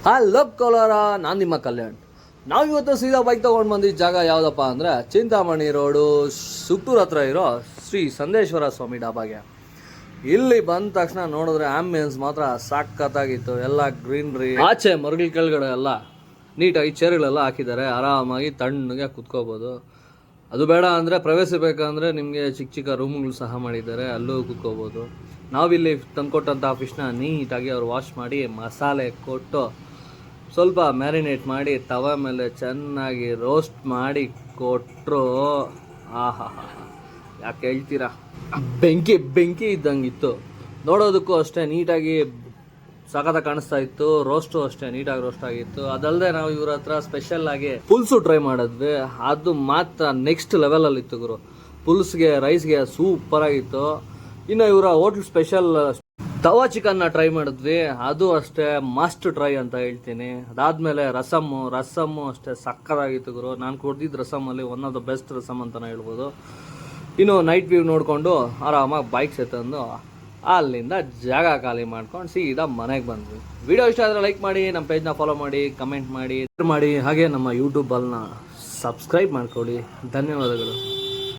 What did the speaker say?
Hello Kolar, ನಾನು ನಿಮ್ಮ ಕಲ್ಯಾಣ್. ನಾವು ಇವತ್ತು ಸೀದಾ ಬೈಕ್ ತೊಗೊಂಡು ಬಂದಿದ್ದ ಜಾಗ ಯಾವುದಪ್ಪ ಅಂದರೆ ಚಿಂತಾಮಣಿ ರೋಡು ಸುತ್ತೂರು ಹತ್ರ ಇರೋ ಶ್ರೀ ಸಂದೇಶ್ವರ ಸ್ವಾಮಿ ಡಾಬಾಗೆ. ಇಲ್ಲಿ ಬಂದ ತಕ್ಷಣ ನೋಡಿದ್ರೆ ಆಂಬಿಯನ್ಸ್ ಮಾತ್ರ ಸಖತ್ತಾಗಿತ್ತು. ಎಲ್ಲ ಗ್ರೀನ್ರಿ, ಆಚೆ ಮರಗಳ ಕೆಳಗಡೆ ಎಲ್ಲ ನೀಟಾಗಿ ಚೇರ್ಗಳೆಲ್ಲ ಹಾಕಿದ್ದಾರೆ. ಆರಾಮಾಗಿ ತಣ್ಣಗೆ ಕುತ್ಕೋಬೋದು. ಅದು ಬೇಡ ಅಂದರೆ ಪ್ರವೇಶಿಸಬೇಕಂದ್ರೆ ನಿಮಗೆ ಚಿಕ್ಕ ಚಿಕ್ಕ ರೂಮ್ಗಳು ಸಹ ಮಾಡಿದ್ದಾರೆ, ಅಲ್ಲೂ ಕುತ್ಕೋಬೋದು. ನಾವಿಲ್ಲಿ ತಂದುಕೊಟ್ಟಂಥ ಫಿಶ್ನ ನೀಟಾಗಿ ಅವ್ರು ವಾಶ್ ಮಾಡಿ ಮಸಾಲೆ ಕೊಟ್ಟು ಸ್ವಲ್ಪ ಮ್ಯಾರಿನೇಟ್ ಮಾಡಿ ತವ ಮೇಲೆ ಚೆನ್ನಾಗಿ ರೋಸ್ಟ್ ಮಾಡಿ ಕೊಟ್ಟರು. ಆಹಾ, ಯಾಕೆ ಹೇಳ್ತೀರಾ, ಬೆಂಕಿ ಬೆಂಕಿ ಇದ್ದಂಗಿತ್ತು. ನೋಡೋದಕ್ಕೂ ಅಷ್ಟೇ ನೀಟಾಗಿ ಸಖತ್ತಾಗಿ ಕಾಣಿಸ್ತಾ ಇತ್ತು. ರೋಸ್ಟು ಅಷ್ಟೇ ನೀಟಾಗಿ ರೋಸ್ಟ್ ಆಗಿತ್ತು. ಅದಲ್ಲದೆ ನಾವು ಇವ್ರ ಹತ್ರ ಸ್ಪೆಷಲ್ ಆಗಿ ಪುಲ್ಸು ಟ್ರೈ ಮಾಡಿದ್ವಿ. ಅದು ಮಾತ್ರ ನೆಕ್ಸ್ಟ್ ಲೆವೆಲಲ್ಲಿ ಇತ್ತು ಗುರು. ಪುಲ್ಸ್ಗೆ ರೈಸ್ಗೆ ಸೂಪರ್ ಆಗಿತ್ತು. ಇನ್ನು ಇವರ ಹೋಟ್ಲ್ ಸ್ಪೆಷಲ್ ತವಾ ಚಿಕನ್ನ ಟ್ರೈ ಮಾಡಿದ್ವಿ. ಅದು ಅಷ್ಟೇ ಮಸ್ಟ್ ಟ್ರೈ ಅಂತ ಹೇಳ್ತೀನಿ. ಅದಾದಮೇಲೆ ರಸಮ್ಮು ಅಷ್ಟೇ ಸಕ್ಕತ್ತಾಗಿತ್ತು ಗುರು. ನಾನು ಕುಡ್ದಿದ್ದು ರಸಮ್ಮಲ್ಲಿ one of the best rasam ಅಂತಲೇ ಹೇಳ್ಬೋದು. ಇನ್ನು ನೈಟ್ ವ್ಯೂ ನೋಡಿಕೊಂಡು ಆರಾಮಾಗಿ ಬೈಕ್ ತಂದು ಅಲ್ಲಿಂದ ಜಾಗ ಖಾಲಿ ಮಾಡ್ಕೊಂಡು ಸೀದಾ ಮನೆಗೆ ಬಂದ್ವಿ. ವಿಡಿಯೋ ಇಷ್ಟ ಆದರೆ ಲೈಕ್ ಮಾಡಿ, ನಮ್ಮ ಪೇಜ್ನ ಫಾಲೋ ಮಾಡಿ, ಕಮೆಂಟ್ ಮಾಡಿ, ಶೇರ್ ಮಾಡಿ, ಹಾಗೆ ನಮ್ಮ ಯೂಟ್ಯೂಬಲ್ನ ಸಬ್ಸ್ಕ್ರೈಬ್ ಮಾಡ್ಕೊಳ್ಳಿ. ಧನ್ಯವಾದಗಳು.